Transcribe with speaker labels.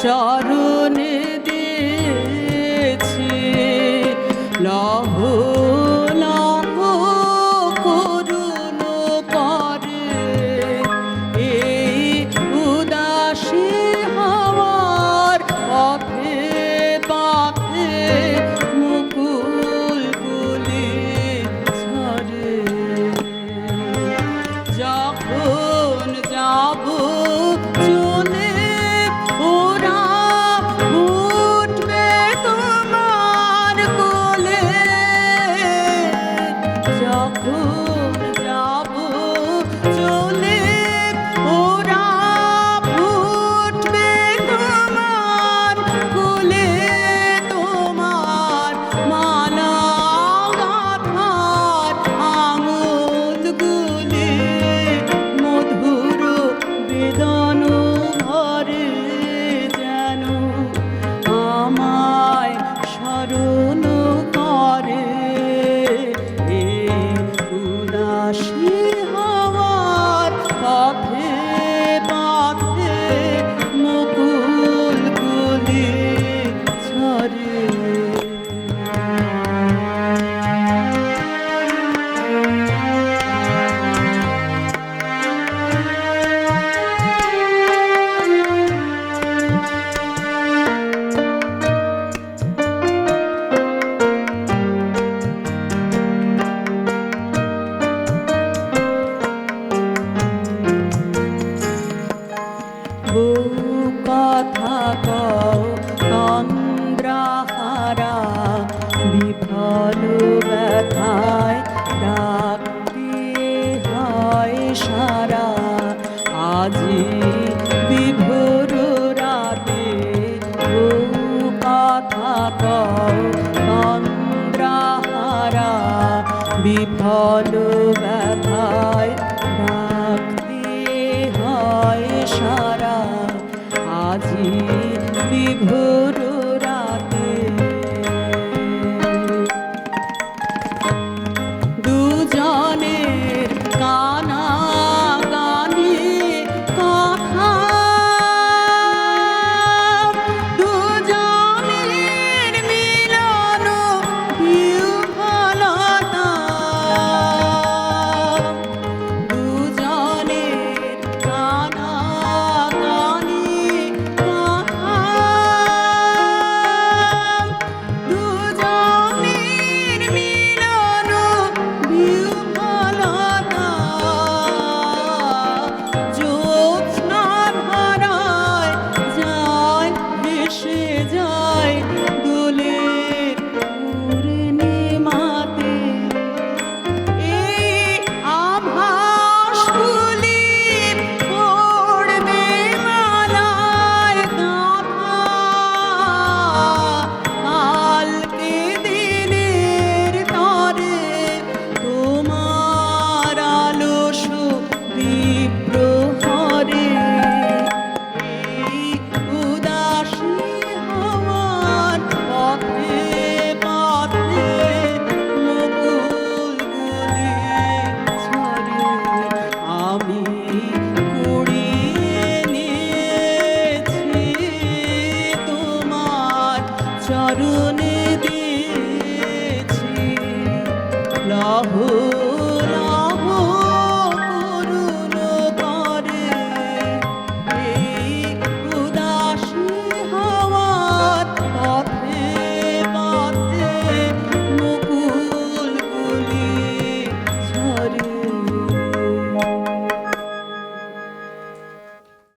Speaker 1: চরণে দিয়েছি লহ লহ করুণ করে এই উদাসী হওয়ার পথে পথে মুকুল গুলি ঝরে যখন যাব চলে ওরা উঠবে তোমার কোলে যখন যাব চলে ওরা উঠবে তোমার কোলে তোমার মালা গাঁথার আঙুল গুলি মধুর বেদন ভরে যেন আমায় স্মরণ করে এই উদাসী হওয়ার পথে পথে মুকুল গুলি ঝরে বহু কথা কও তন্দ্রাহারা বিফল ব্যথায় ডাক দিয়ে হয় সারা আজি বিভোর রাতে বহু কথা কও তন্দ্রাহারা বিফল ব্যথায় ডাক দিয়ে হয় সারা আজি বিভোর রাতে দুজনের কানা গানি কথা দুজনের মিলন বিহ্বলতা দুজনের কানা গানি কথা দুজনের মিলন বিহ্বলতা জ্যোৎস্নার ধারায় যায় ভেসে যায় দোলের পূর্ণিমাতে এই আভাসগুলি পড়বে মালায় গাঁথা কালকে দিনের তরে তোমার আলস বিপ্রহরে এই উদাসী হওয়ার পথে পথে মুকুল গুলি ঝরে আমি কুড়িয়ে নিয়েছি তোমার চরণে দিয়েছি লহ